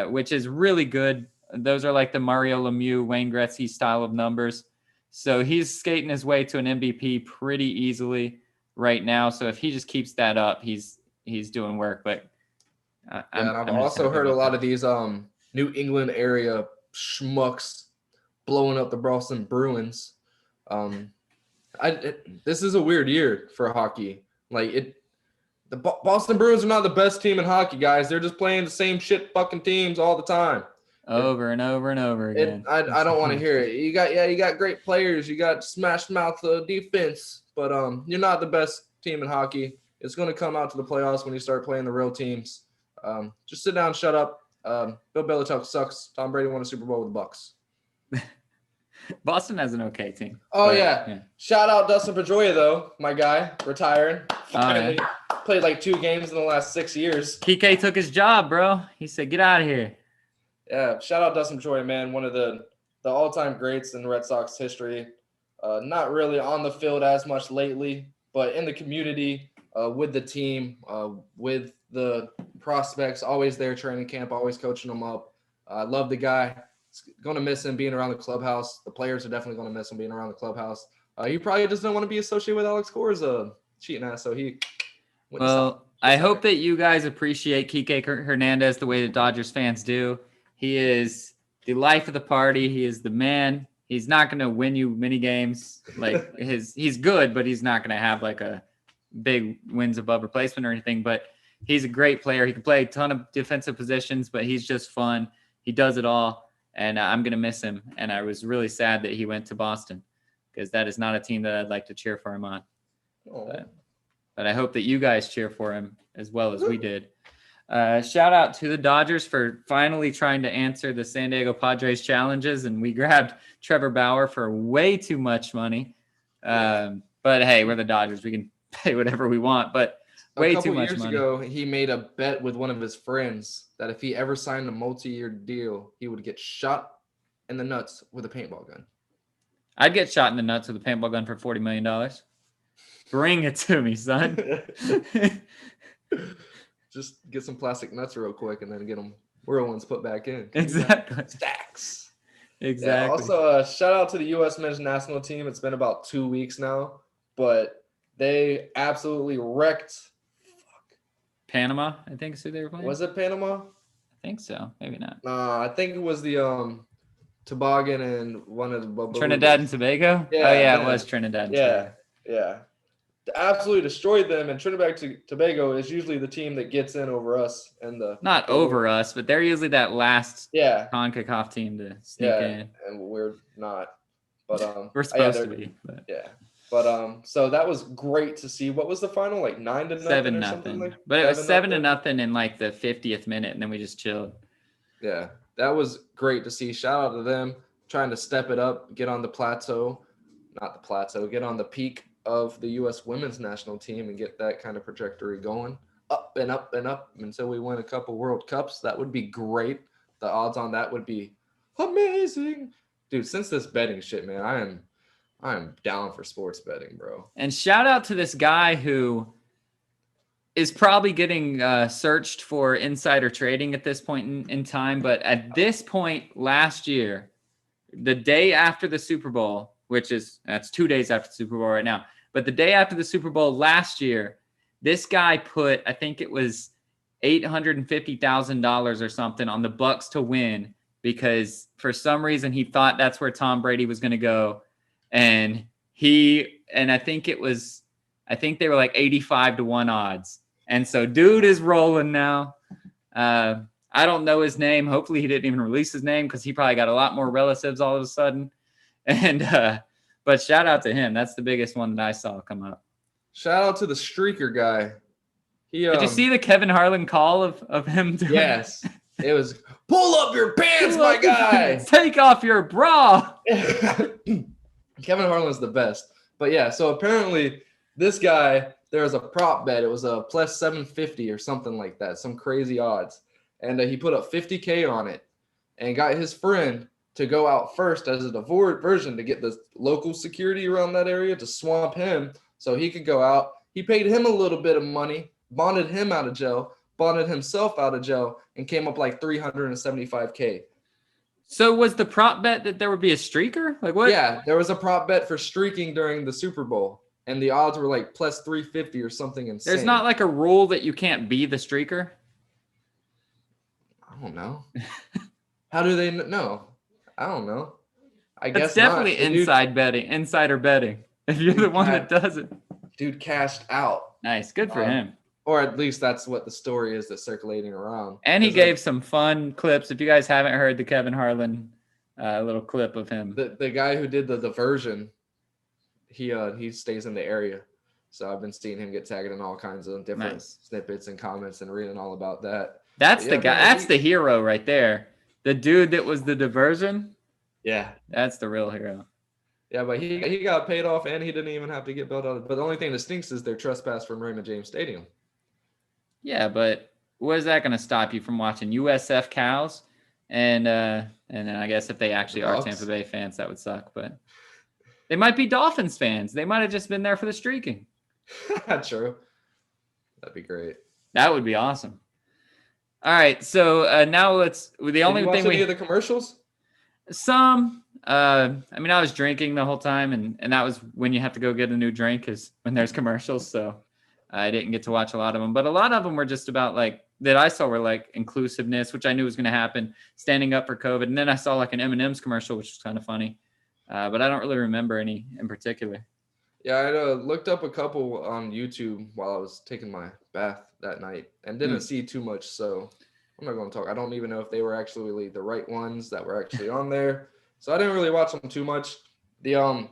Which is really good. Those are like the Mario Lemieux, Wayne Gretzky style of numbers. So he's skating his way to an MVP pretty easily right now. So if he just keeps that up, he's doing work. But I've also heard a lot of these New England area schmucks blowing up the Boston Bruins. This is a weird year for hockey. The Boston Bruins are not the best team in hockey, guys. They're just playing the same shit fucking teams all the time. Over and over and over again. I don't want to hear it. You got great players. You got smash mouth defense, but you're not the best team in hockey. It's going to come out to the playoffs when you start playing the real teams. Just sit down, shut up. Bill Belichick sucks. Tom Brady won a Super Bowl with the Bucks. Boston has an okay team. Oh, yeah. Shout out Dustin Pedroia, though, my guy, retiring. Finally. Played like 2 games in the last 6 years. Kike took his job, bro. He said, get out of here. Yeah, shout out Dustin Pedroia, man. One of the all-time greats in Red Sox history. Not really on the field as much lately, but in the community, with the team, with the prospects, always there training camp, always coaching them up. I love the guy. Going to miss him being around the clubhouse. The players are definitely going to miss him being around the clubhouse. He probably just don't want to be associated with Alex Core's cheating ass, so he went Well, I hope that you guys appreciate Kike Hernandez the way that Dodgers fans do. He is the life of the party. He is the man. He's not going to win you many games. He's good, but he's not going to have like a big wins above replacement or anything. But he's a great player. He can play a ton of defensive positions, but he's just fun. He does it all. and I'm going to miss him. And I was really sad that he went to Boston because that is not a team that I'd like to cheer for him on. But I hope that you guys cheer for him as well as we did. Shout out to the Dodgers for finally trying to answer the San Diego Padres challenges, and we grabbed Trevor Bauer for way too much money. But hey, we're the Dodgers. We can pay whatever we want, but way too much money. A couple years ago, he made a bet with one of his friends that if he ever signed a multi-year deal, he would get shot in the nuts with a paintball gun. I'd get shot in the nuts with a paintball gun for $40 million. Bring it to me, son. Just get some plastic nuts real quick and then get them real ones put back in. Exactly. Stacks. Exactly. Yeah, also, shout out to the U.S. men's national team. It's been about 2 weeks now, but they absolutely wrecked. Panama, I think is who they were playing. Was it Panama? I think so. Maybe not. I think it was the Toboggan and one of the Trinidad and Tobago? Yeah, oh, yeah, man. it was Trinidad and Tobago. Yeah. Absolutely destroyed them, and Trinidad and Tobago is usually the team that gets in over us. Not over us, but they're usually that last CONCACAF team to sneak in. And we're not. But we're supposed to be. But. Yeah. But so that was great to see. What was the final? Like 9-0 7-0. or something like? But it was 7-0 in like the 50th minute, and then we just chilled. Yeah, that was great to see. Shout out to them trying to step it up, get on the plateau, get on the peak of the U.S. women's national team and get that kind of trajectory going up and up and up until we win a couple World Cups. That would be great. The odds on that would be amazing. Dude, since this betting shit, man, I am down for sports betting, bro. And shout out to this guy who is probably getting searched for insider trading at this point in time. But at this point last year, the day after the Super Bowl, that's 2 days after the Super Bowl right now, but the day after the Super Bowl last year, this guy put, I think it was $850,000 or something on the Bucks to win because for some reason he thought that's where Tom Brady was going to go. And I think they were like 85-1 odds. And so dude is rolling now. I don't know his name. Hopefully he didn't even release his name because he probably got a lot more relatives all of a sudden. And, but shout out to him. That's the biggest one that I saw come up. Shout out to the streaker guy. Did you see the Kevin Harlan call of him? Yes. It was pull up your pants, my guy. Take off your bra. Kevin Harlan's the best. But yeah, so apparently this guy, there was a prop bet. It was a plus 750 or something like that, some crazy odds. And he put up 50K on it and got his friend to go out first as a diversion to get the local security around that area to swamp him so he could go out. He paid him a little bit of money, bonded him out of jail, bonded himself out of jail, and came up like 375K. So was the prop bet that there would be a streaker? Like what? Yeah, there was a prop bet for streaking during the Super Bowl, and the odds were like plus 350 or something insane. There's not like a rule that you can't be the streaker? I don't know. How do they know? I don't know. I guess it's definitely insider betting. If you're the one that does it. Dude cashed out. Nice. Good for him. Or at least that's what the story is that's circulating around. And he gave some fun clips. If you guys haven't heard the Kevin Harlan little clip of him. The guy who did the diversion, he stays in the area. So I've been seeing him get tagged in all kinds of different snippets and comments and reading all about that. That's the guy. That's the hero right there. The dude that was the diversion. Yeah. That's the real hero. Yeah, but he got paid off and he didn't even have to get bailed out. But the only thing that stinks is their trespass from Raymond James Stadium. Yeah, but what is that going to stop you from watching USF cows? And then I guess if they actually are Tampa Bay fans, that would suck. But they might be Dolphins fans. They might have just been there for the streaking. True. That'd be great. That would be awesome. All right, so now let's. The only thing any of the commercials? Some. I mean, I was drinking the whole time, and that was when you have to go get a new drink is when there's commercials. So I didn't get to watch a lot of them, but a lot of them were just about like that I saw were like inclusiveness, which I knew was going to happen, standing up for COVID, and then I saw like an M&M's commercial, which was kind of funny, but I don't really remember any in particular. Yeah, I looked up a couple on YouTube while I was taking my bath that night and didn't see too much. So I'm not going to talk. I don't even know if they were actually the right ones that were actually on there. So I didn't really watch them too much. The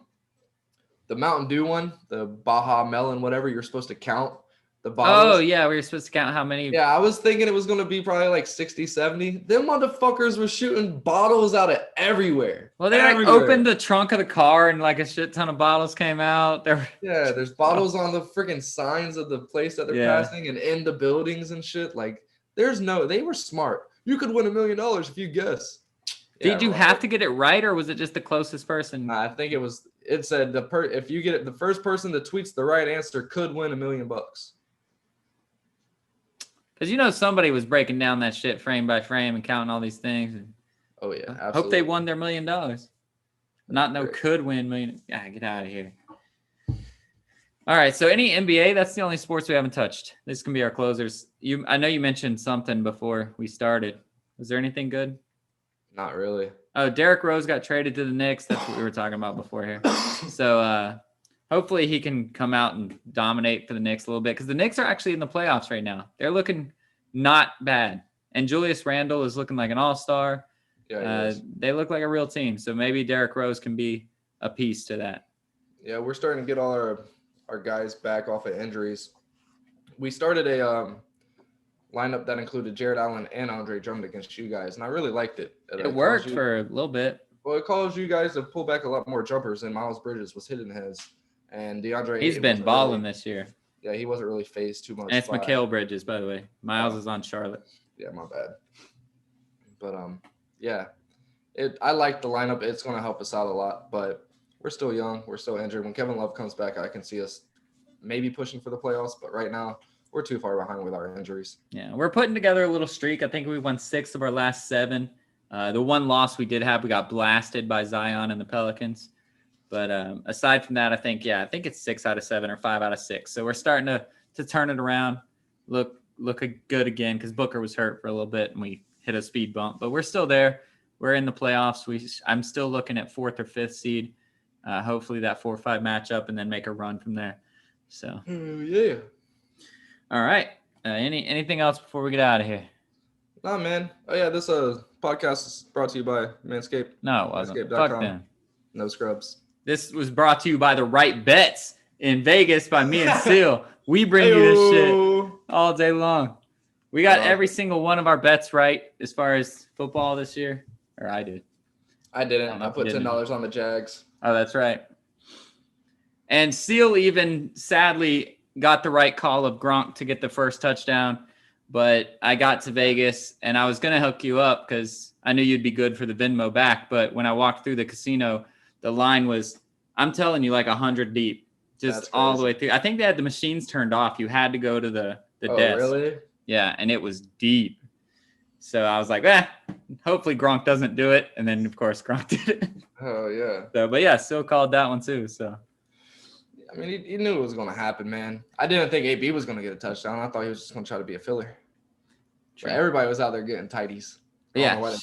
Mountain Dew one, the Baja Melon, whatever, you're supposed to count the bottles. Oh, yeah, we were supposed to count how many. Yeah, I was thinking it was going to be probably like 60, 70. Them motherfuckers were shooting bottles out of everywhere. Well, they like opened the trunk of the car and like a shit ton of bottles came out. Yeah, there's bottles on the freaking signs of the place that they're passing and in the buildings and shit. Like, they were smart. You could win $1 million if you guess. Did you have to get it right, or was it just the closest person? I think it said if you get it, the first person that tweets the right answer could win $1 million. Because somebody was breaking down that shit frame by frame and counting all these things. And oh yeah, absolutely. Hope they won their $1 million. Could win million. Yeah, get out of here. All right, so any NBA? That's the only sports we haven't touched. This can be our closers. I know you mentioned something before we started. Was there anything good? Not really. Oh, Derrick Rose got traded to the Knicks. That's what we were talking about before here. So hopefully he can come out and dominate for the Knicks a little bit, because the Knicks are actually in the playoffs right now. They're looking not bad. And Julius Randle is looking like an all-star. Yeah, they look like a real team. So maybe Derrick Rose can be a piece to that. Yeah, we're starting to get all our guys back off of injuries. We started a lineup that included Jared Allen and Andre Drummond against you guys, and I really liked it. It worked for a little bit. Well, it caused you guys to pull back a lot more jumpers, and Miles Bridges was hitting his. And DeAndre, he's been balling this year. Yeah, he wasn't really phased too much. And it's Mikal Bridges, by the way. Miles is on Charlotte. Yeah, my bad. But yeah, I like the lineup. It's going to help us out a lot, but we're still young. We're still injured. When Kevin Love comes back, I can see us maybe pushing for the playoffs, but right now we're too far behind with our injuries. Yeah, we're putting together a little streak. I think we won 6 of our last 7. The one loss we did have, we got blasted by Zion and the Pelicans. But aside from that, I think it's 6 out of 7 or 5 out of 6. So we're starting to turn it around, look good again, because Booker was hurt for a little bit and we hit a speed bump. But we're still there. We're in the playoffs. I'm still looking at 4th or 5th seed. Hopefully that 4-5 matchup, and then make a run from there. So yeah. All right. Anything else before we get out of here? Nah, man. Oh yeah, this podcast is brought to you by Manscaped. No, it wasn't. Fuck them. No scrubs. This was brought to you by the right bets in Vegas by me and Seal. We bring you this shit all day long. We got every single one of our bets right as far as football this year. Or I did. I didn't. I put $10 on the Jags. Oh, that's right. And Seal even sadly got the right call of Gronk to get the first touchdown. But I got to Vegas and I was going to hook you up because I knew you'd be good for the Venmo back. But when I walked through the casino, the line was, I'm telling you, like 100 deep, just all the way through. I think they had the machines turned off. You had to go to the desk. Really? Yeah, and it was deep. So I was like, hopefully Gronk doesn't do it. And then, of course, Gronk did it. Oh, yeah. So, but yeah, still called that one too. So, I mean, he knew it was going to happen, man. I didn't think AB was going to get a touchdown. I thought he was just going to try to be a filler. But everybody was out there getting tighties. Yeah,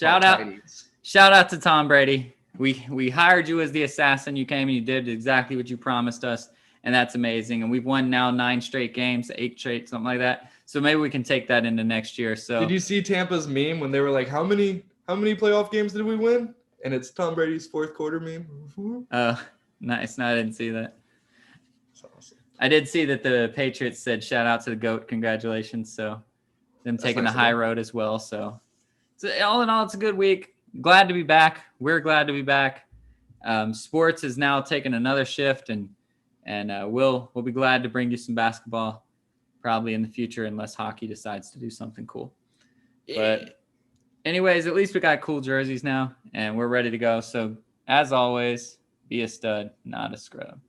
shout out to Tom Brady. We hired you as the assassin. You came and you did exactly what you promised us, and that's amazing. And we've won now 9 straight games, 8 straight, something like that. So maybe we can take that into next year. So did you see Tampa's meme when they were like, how many playoff games did we win? And it's Tom Brady's 4th quarter meme. Oh, nice. No, I didn't see that. That's awesome. I did see that the Patriots said shout out to the GOAT. Congratulations. So them taking the high road as well. So all in all, it's a good week. Glad to be back. We're glad to be back. Sports is now taking another shift, and we'll be glad to bring you some basketball probably in the future, unless hockey decides to do something cool. Yeah. But anyways, at least we got cool jerseys now, and we're ready to go. So as always, be a stud, not a scrub.